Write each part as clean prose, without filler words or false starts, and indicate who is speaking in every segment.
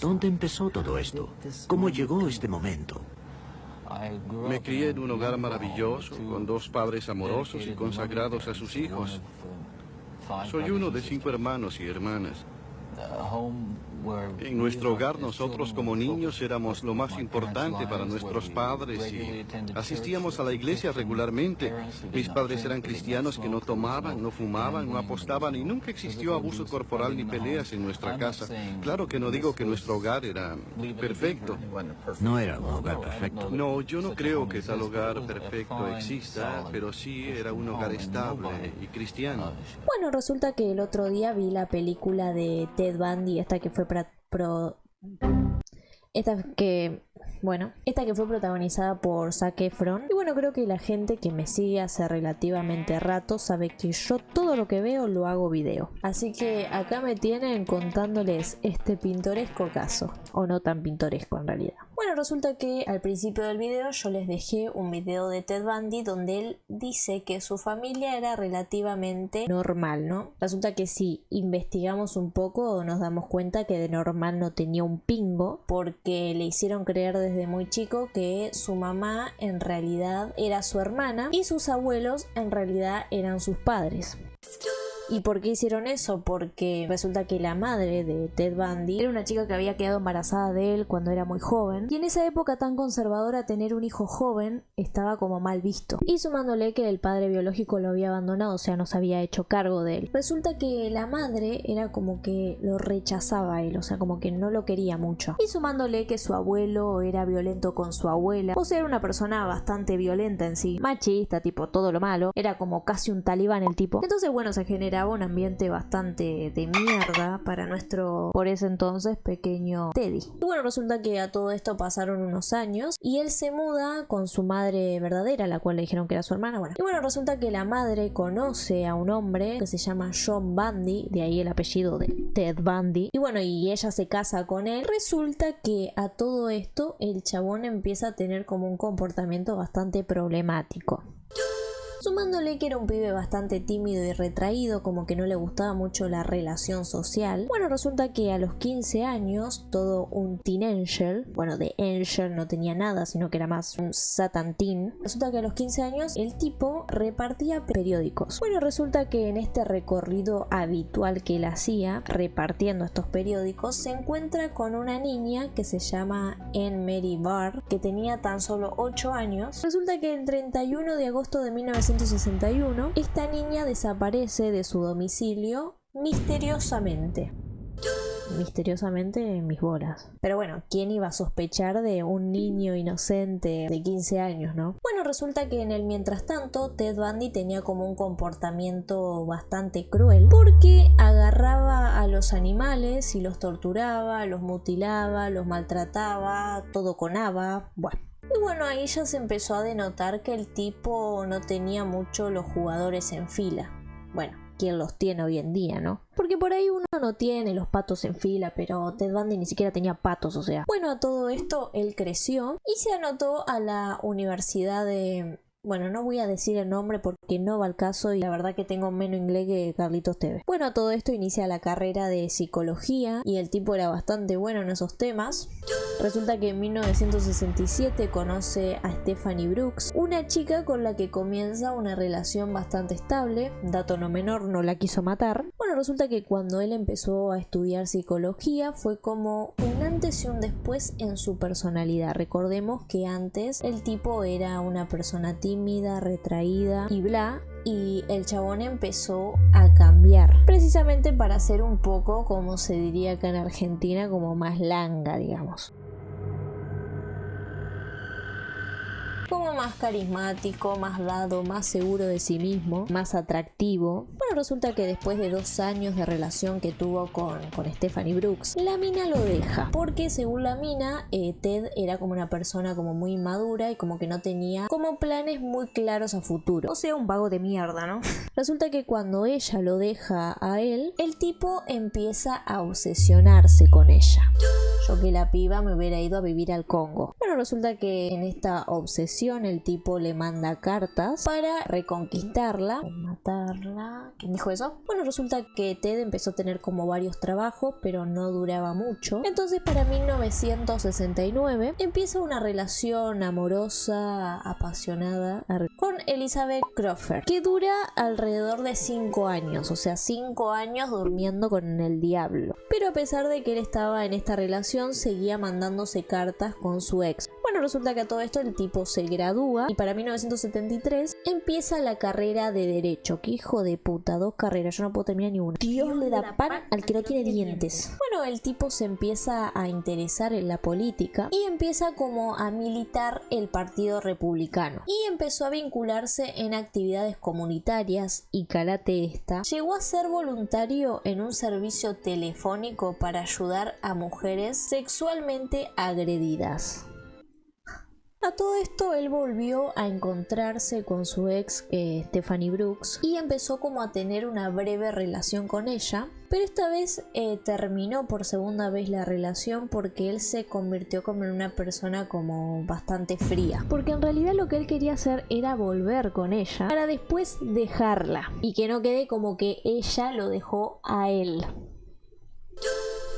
Speaker 1: ¿Dónde empezó todo esto? ¿Cómo llegó este momento?
Speaker 2: Me crié en un hogar maravilloso, con dos padres amorosos y consagrados a sus hijos. Soy uno de 5 hermanos y hermanas. En nuestro hogar nosotros como niños éramos lo más importante para nuestros padres y asistíamos a la iglesia regularmente. Mis padres eran cristianos que no tomaban, no fumaban, no apostaban y nunca existió abuso corporal ni peleas en nuestra casa. Claro que no digo que nuestro hogar era perfecto.
Speaker 1: No era un hogar perfecto.
Speaker 2: No, yo no creo que tal hogar perfecto exista, pero sí era un hogar estable y cristiano.
Speaker 3: Bueno, resulta que el otro día vi la película de Ted Bundy, esta que fue fue protagonizada por Zac Efron. Y bueno, creo que la gente que me sigue hace relativamente rato sabe que yo todo lo que veo lo hago video. Así que acá me tienen contándoles este pintoresco caso, o no tan pintoresco en realidad. Bueno, resulta que al principio del video yo les dejé un video de Ted Bundy donde él dice que su familia era relativamente normal, ¿no? Resulta que si investigamos un poco nos damos cuenta que de normal no tenía un pingo, porque le hicieron creer desde muy chico que su mamá en realidad era su hermana y sus abuelos en realidad eran sus padres. ¿Y por qué hicieron eso? Porque resulta que la madre de Ted Bundy era una chica que había quedado embarazada de él cuando era muy joven, y en esa época tan conservadora tener un hijo joven estaba como mal visto, y sumándole que el padre biológico lo había abandonado, o sea, no se había hecho cargo de él. Resulta que la madre era como que lo rechazaba a él, o sea, como que no lo quería mucho, y sumándole que su abuelo era violento con su abuela, o sea, era una persona bastante violenta en sí, machista, tipo todo lo malo, era como casi un talibán el tipo. Entonces bueno, se generaba un ambiente bastante de mierda para nuestro, por ese entonces, pequeño Teddy. Y bueno, resulta que a todo esto pasaron unos años y él se muda con su madre verdadera, la cual le dijeron que era su hermana. Bueno, y bueno, resulta que la madre conoce a un hombre que se llama John Bundy, de ahí el apellido de Ted Bundy, y bueno, y ella se casa con él. Resulta que a todo esto el chabón empieza a tener como un comportamiento bastante problemático. Sumándole que era un pibe bastante tímido y retraído, como que no le gustaba mucho la relación social. Bueno, resulta que a los 15 años, todo un teen angel, bueno, de angel no tenía nada, sino que era más un satan teen. Resulta que a los 15 años el tipo repartía periódicos. Bueno, resulta que en este recorrido habitual que él hacía, repartiendo estos periódicos, se encuentra con una niña que se llama Anne Mary Barr, que tenía tan solo 8 años. Resulta que el 31 de agosto de 1961, esta niña desaparece de su domicilio misteriosamente. Misteriosamente en mis bolas. Pero bueno, ¿quién iba a sospechar de un niño inocente de 15 años, no? Bueno, resulta que en el mientras tanto, Ted Bundy tenía como un comportamiento bastante cruel, porque agarraba a los animales y los torturaba, los mutilaba, los maltrataba, todo con haba, bueno. Y bueno, ahí ya se empezó a denotar que el tipo no tenía mucho los jugadores en fila. Bueno, ¿quién los tiene hoy en día, no? Porque por ahí uno no tiene los patos en fila, pero Ted Bundy ni siquiera tenía patos, o sea. Bueno, a todo esto él creció y se anotó a la universidad de... Bueno, no voy a decir el nombre porque no va al caso y la verdad que tengo menos inglés que Carlitos TV. Bueno, a todo esto inicia la carrera de psicología y el tipo era bastante bueno en esos temas. Resulta que en 1967 conoce a Stephanie Brooks, una chica con la que comienza una relación bastante estable. Dato no menor, no la quiso matar. Bueno, resulta que cuando él empezó a estudiar psicología fue como un antes y un después en su personalidad. Recordemos que antes el tipo era una persona tímida, retraída y bla, y el chabón empezó a cambiar precisamente para ser un poco, como se diría acá en Argentina, como más langa, digamos. Como más carismático, más dado, más seguro de sí mismo, más atractivo. Bueno, resulta que después de 2 años de relación que tuvo con Stephanie Brooks, la mina lo deja, porque según la mina, Ted era como una persona como muy madura y como que no tenía como planes muy claros a futuro. O sea, un vago de mierda, ¿no? Resulta que cuando ella lo deja a él, el tipo empieza a obsesionarse con ella. Yo que la piba me hubiera ido a vivir al Congo. Bueno, resulta que en esta obsesión presión el tipo le manda cartas para reconquistarla o matarla. ¿Quién dijo eso? Bueno, resulta que Ted empezó a tener como varios trabajos, pero no duraba mucho. Entonces para 1969 empieza una relación amorosa, apasionada con Elizabeth Crawford, que dura alrededor de 5 años, o sea 5 años durmiendo con el diablo. Pero a pesar de que él estaba en esta relación, seguía mandándose cartas con su ex. Bueno, resulta que a todo esto el tipo se gradúa y para 1973 empieza la carrera de Derecho. ¡Qué hijo de puta! 2 carreras, yo no puedo terminar ni una. Dios le da pan al que no tiene dientes. Bueno, el tipo se empieza a interesar en la política y empieza como a militar el Partido Republicano. Y empezó a vincularse en actividades comunitarias y calate esta. Llegó a ser voluntario en un servicio telefónico para ayudar a mujeres sexualmente agredidas. A todo esto él volvió a encontrarse con su ex Stephanie Brooks y empezó como a tener una breve relación con ella, pero esta vez terminó por segunda vez la relación porque él se convirtió como en una persona como bastante fría, porque en realidad lo que él quería hacer era volver con ella para después dejarla y que no quede como que ella lo dejó a él.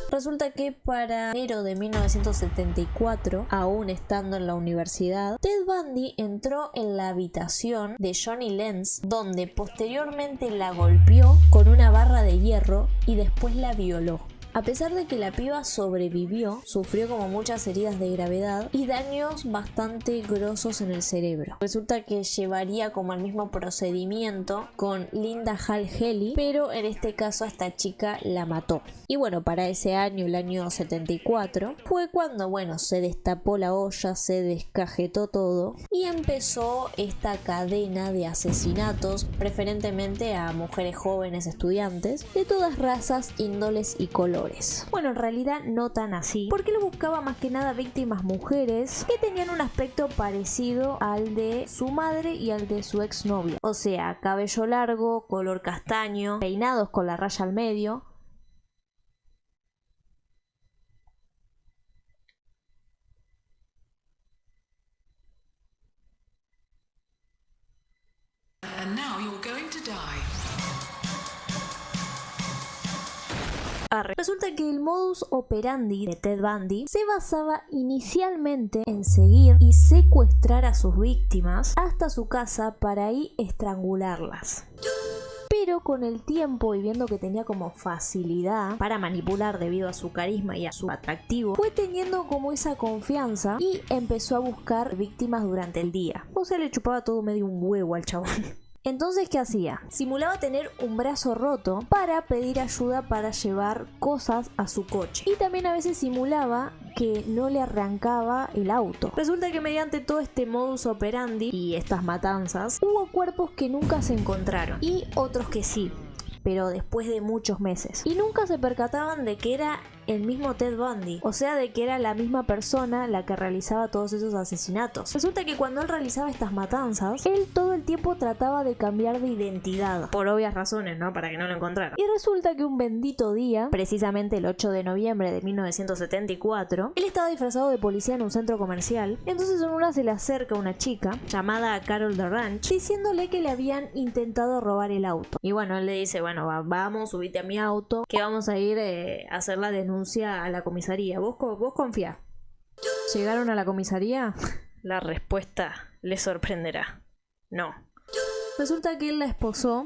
Speaker 3: Resulta que para enero de 1974, aún estando en la universidad, Ted Bundy entró en la habitación de Johnny Lenz, donde posteriormente la golpeó con una barra de hierro y después la violó. A pesar de que la piba sobrevivió, sufrió como muchas heridas de gravedad y daños bastante grosos en el cerebro. Resulta que llevaría como el mismo procedimiento con Linda Hall Helly, pero en este caso a esta chica la mató. Y bueno, para ese año, el año 74, fue cuando, bueno, se destapó la olla, se descajetó todo y empezó esta cadena de asesinatos, preferentemente a mujeres jóvenes estudiantes, de todas razas, índoles y colores. Bueno, en realidad no tan así, porque él buscaba más que nada víctimas mujeres que tenían un aspecto parecido al de su madre y al de su exnovia. O sea, cabello largo, color castaño, peinados con la raya al medio.
Speaker 4: And now you're going to die.
Speaker 3: Resulta que el modus operandi de Ted Bundy se basaba inicialmente en seguir y secuestrar a sus víctimas hasta su casa para ahí estrangularlas. Pero con el tiempo y viendo que tenía como facilidad para manipular debido a su carisma y a su atractivo, fue teniendo como esa confianza y empezó a buscar víctimas durante el día. O sea, le chupaba todo medio un huevo al chabón. Entonces, ¿qué hacía? Simulaba tener un brazo roto para pedir ayuda para llevar cosas a su coche. Y también a veces simulaba que no le arrancaba el auto. Resulta que mediante todo este modus operandi y estas matanzas, hubo cuerpos que nunca se encontraron y otros que sí, pero después de muchos meses. Y nunca se percataban de que era el mismo Ted Bundy, o sea, de que era la misma persona la que realizaba todos esos asesinatos. Resulta que cuando él realizaba estas matanzas, él todo el tiempo trataba de cambiar de identidad, por obvias razones, ¿no? Para que no lo encontraran. Y resulta que un bendito día, precisamente el 8 de noviembre de 1974, él estaba disfrazado de policía en un centro comercial. Entonces en una se le acerca una chica llamada Carol DeRanch diciéndole que le habían intentado robar el auto. Y bueno, él le dice, bueno, vamos, subite a mi auto, que vamos a ir a hacer la denuncia a la comisaría. Vos confía. ¿Llegaron a la comisaría? La respuesta les sorprenderá. No. Resulta que él la esposó,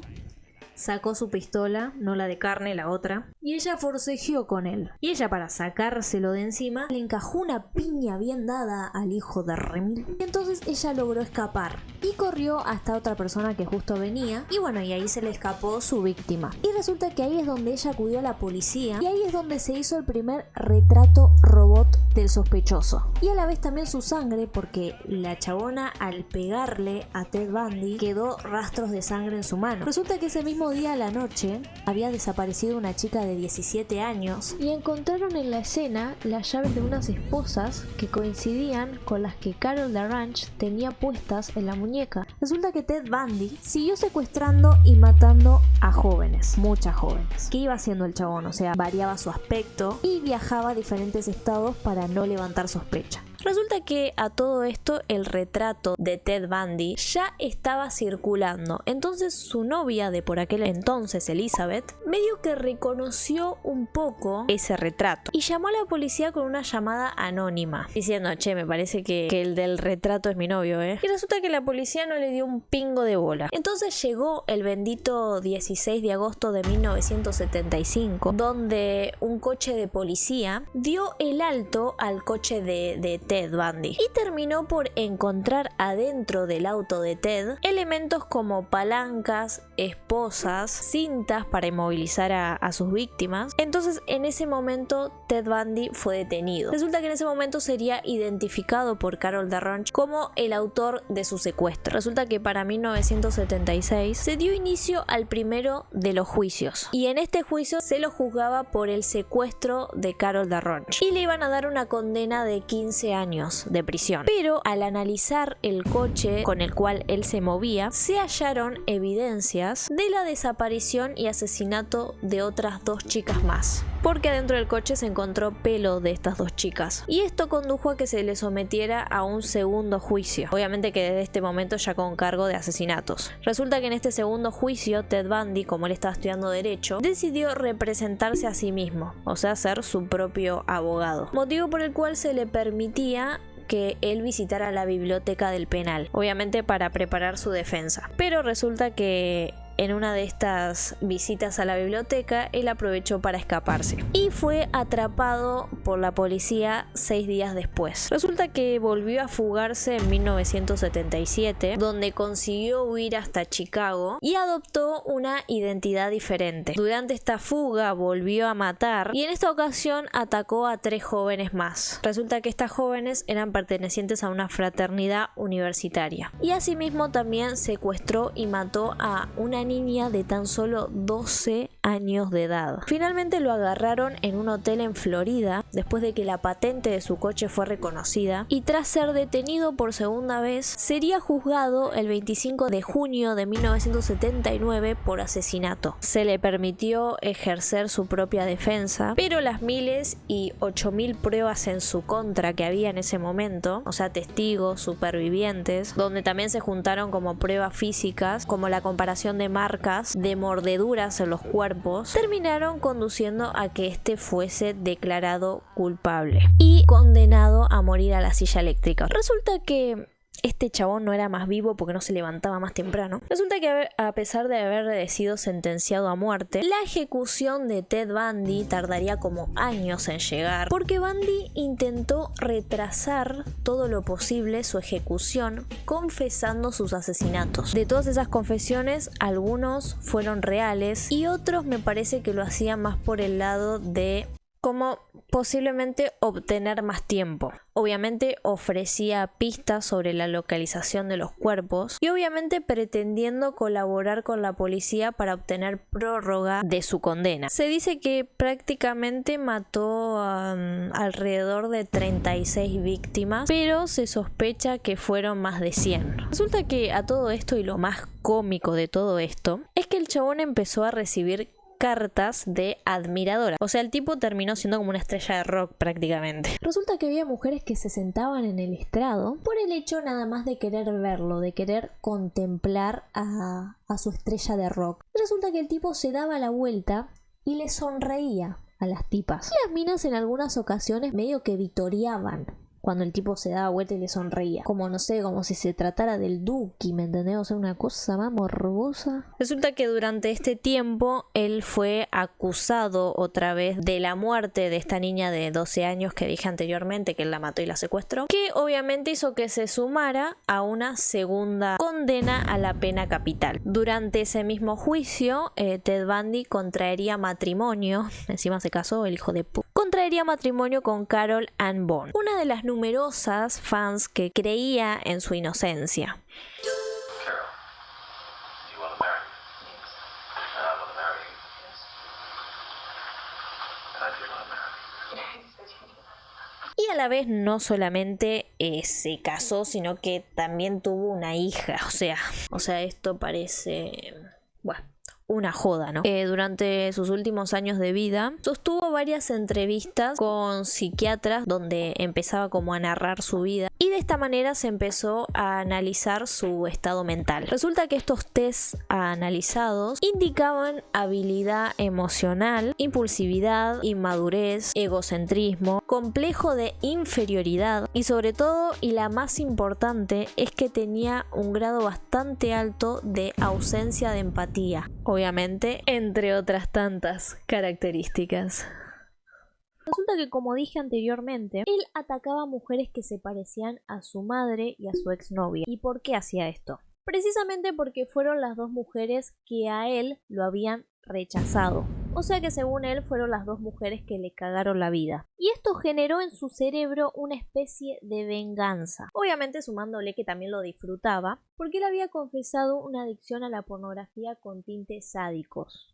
Speaker 3: sacó su pistola, no la de carne, la otra, y ella forcejeó con él. Y ella, para sacárselo de encima, le encajó una piña bien dada al hijo de Remil. Y entonces ella logró escapar y corrió hasta otra persona que justo venía. Y bueno, y ahí se le escapó su víctima. Y resulta que ahí es donde ella acudió a la policía. Y ahí es donde se hizo el primer retrato robot del sospechoso. Y a la vez también su sangre, porque la chabona, al pegarle a Ted Bundy, quedó rastros de sangre en su mano. Resulta que ese mismo día a la noche había desaparecido una chica de 17 años y encontraron en la escena las llaves de unas esposas que coincidían con las que Carol DeRanch tenía puestas en la muñeca. Resulta que Ted Bundy siguió secuestrando y matando a jóvenes, muchas jóvenes. ¿Qué iba haciendo el chabón? O sea, variaba su aspecto y viajaba a diferentes estados para no levantar sospecha. Resulta que a todo esto el retrato de Ted Bundy ya estaba circulando, entonces su novia de por aquel entonces, Elizabeth, medio que reconoció un poco ese retrato y llamó a la policía con una llamada anónima diciendo: che, me parece que el del retrato es mi novio, y resulta que la policía no le dio un pingo de bola. Entonces llegó el bendito 16 de agosto de 1975, donde un coche de policía dio el alto al coche de Ted Bundy y terminó por encontrar adentro del auto de Ted elementos como palancas, esposas, cintas para inmovilizar a sus víctimas. Entonces en ese momento Ted Bundy fue detenido. Resulta que en ese momento sería identificado por Carol Darroch como el autor de su secuestro. Resulta que para 1976 se dio inicio al primero de los juicios y en este juicio se lo juzgaba por el secuestro de Carol Darroch y le iban a dar una condena de 15 años de prisión. Pero al analizar el coche con el cual él se movía, se hallaron evidencias de la desaparición y asesinato de otras 2 chicas más, porque adentro del coche se encontró pelo de estas 2 chicas y esto condujo a que se le sometiera a un segundo juicio, obviamente que desde este momento ya con cargo de asesinatos. Resulta que en este segundo juicio Ted Bundy, como él estaba estudiando derecho, decidió representarse a sí mismo, o sea, ser su propio abogado, motivo por el cual se le permitía que él visitara la biblioteca del penal, obviamente para preparar su defensa. Pero resulta que en una de estas visitas a la biblioteca él aprovechó para escaparse y fue atrapado por la policía 6 días después. Resulta que volvió a fugarse en 1977, donde consiguió huir hasta Chicago y adoptó una identidad diferente. Durante esta fuga volvió a matar y en esta ocasión atacó a 3 jóvenes más. Resulta que estas jóvenes eran pertenecientes a una fraternidad universitaria y asimismo también secuestró y mató a una niña de tan solo 12 años de edad. Finalmente lo agarraron en un hotel en Florida después de que la patente de su coche fue reconocida y tras ser detenido por segunda vez sería juzgado el 25 de junio de 1979 por asesinato. Se le permitió ejercer su propia defensa, pero las miles y 8000 pruebas en su contra que había en ese momento, o sea, testigos, supervivientes, donde también se juntaron como pruebas físicas, como la comparación de marcas de mordeduras en los cuerpos, terminaron conduciendo a que este fuese declarado culpable y condenado a morir a la silla eléctrica. Resulta que este chabón no era más vivo porque no se levantaba más temprano. Resulta que a pesar de haber sido sentenciado a muerte, la ejecución de Ted Bundy tardaría como años en llegar, porque Bundy intentó retrasar todo lo posible su ejecución confesando sus asesinatos. De todas esas confesiones, algunos fueron reales y otros me parece que lo hacían más por el lado de como posiblemente obtener más tiempo. Obviamente ofrecía pistas sobre la localización de los cuerpos y obviamente pretendiendo colaborar con la policía para obtener prórroga de su condena. Se dice que prácticamente mató alrededor de 36 víctimas, pero se sospecha que fueron más de 100. Resulta que a todo esto, y lo más cómico de todo esto, es que el chabón empezó a recibir cartas de admiradora. O sea, el tipo terminó siendo como una estrella de rock prácticamente. Resulta que había mujeres que se sentaban en el estrado por el hecho nada más de querer verlo, de querer contemplar a su estrella de rock. Resulta que el tipo se daba la vuelta y le sonreía a las tipas. Y las minas en algunas ocasiones medio que vitoreaban cuando el tipo se daba vuelta y le sonreía. Como no sé, como si se tratara del Duki, ¿me entendés? O sea, una cosa más morbosa. Resulta que durante este tiempo él fue acusado otra vez de la muerte de esta niña de 12 años que dije anteriormente, que él la mató y la secuestró, que obviamente hizo que se sumara a una segunda condena a la pena capital. Durante ese mismo juicio, Ted Bundy contraería matrimonio, encima se casó el hijo de puta, contraería matrimonio con Carol Ann Bond, una de las numerosas fans que creía en su inocencia. Y a la vez no solamente se casó, sino que también tuvo una hija. O sea, esto parece... Bueno, una joda, ¿no? Durante sus últimos años de vida sostuvo varias entrevistas con psiquiatras donde empezaba como a narrar su vida y de esta manera se empezó a analizar su estado mental. Resulta que estos tests analizados indicaban habilidad emocional, impulsividad, inmadurez, egocentrismo, complejo de inferioridad y sobre todo, y la más importante, es que tenía un grado bastante alto de ausencia de empatía, obviamente, entre otras tantas características. Resulta que, como dije anteriormente, él atacaba a mujeres que se parecían a su madre y a su exnovia. ¿Y por qué hacía esto? Precisamente porque fueron las dos mujeres que a él lo habían rechazado. O sea que según él fueron las dos mujeres que le cagaron la vida. Y esto generó en su cerebro una especie de venganza. Obviamente sumándole que también lo disfrutaba, porque él había confesado una adicción a la pornografía con tintes sádicos.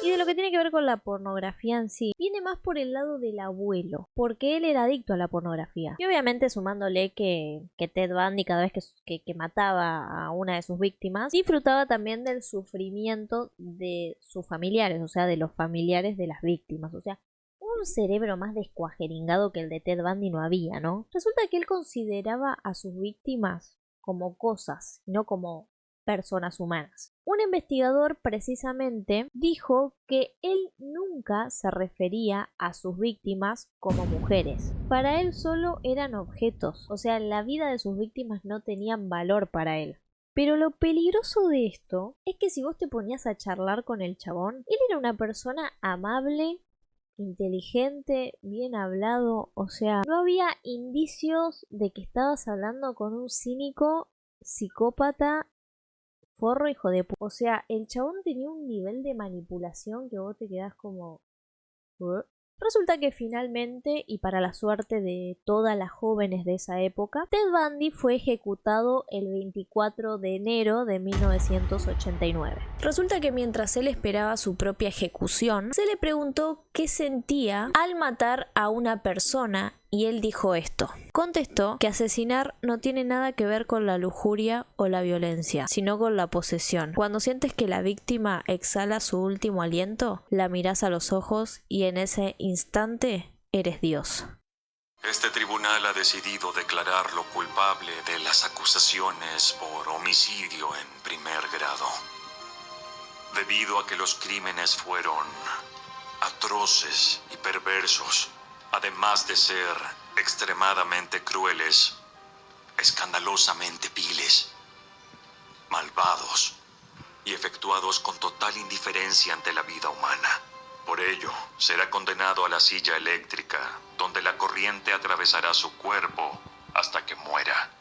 Speaker 3: Y de lo que tiene que ver con la pornografía en sí, viene más por el lado del abuelo, porque él era adicto a la pornografía. Y obviamente sumándole que Ted Bundy cada vez que mataba a una de sus víctimas, disfrutaba también del sufrimiento de sus familiares, o sea, de los familiares de las víctimas. O sea, un cerebro más descuajeringado que el de Ted Bundy no había, ¿no? Resulta que él consideraba a sus víctimas como cosas, no como personas humanas. Un investigador precisamente dijo que él nunca se refería a sus víctimas como mujeres. Para él solo eran objetos, o sea, la vida de sus víctimas no tenían valor para él. Pero lo peligroso de esto es que si vos te ponías a charlar con el chabón, él era una persona amable, inteligente, bien hablado, o sea, no había indicios de que estabas hablando con un cínico, psicópata, forro, hijo de puta. O sea, el chabón tenía un nivel de manipulación que vos te quedás como... Resulta que finalmente, y para la suerte de todas las jóvenes de esa época, Ted Bundy fue ejecutado el 24 de enero de 1989. Resulta que mientras él esperaba su propia ejecución, se le preguntó qué sentía al matar a una persona y él dijo esto. Contestó que asesinar no tiene nada que ver con la lujuria o la violencia, sino con la posesión. Cuando sientes que la víctima exhala su último aliento, la miras a los ojos y en ese instante eres Dios.
Speaker 5: Este tribunal ha decidido declararlo culpable de las acusaciones por homicidio en primer grado. Debido a que los crímenes fueron atroces y perversos, además de ser extremadamente crueles, escandalosamente viles, malvados y efectuados con total indiferencia ante la vida humana. Por ello, será condenado a la silla eléctrica, donde la corriente atravesará su cuerpo hasta que muera.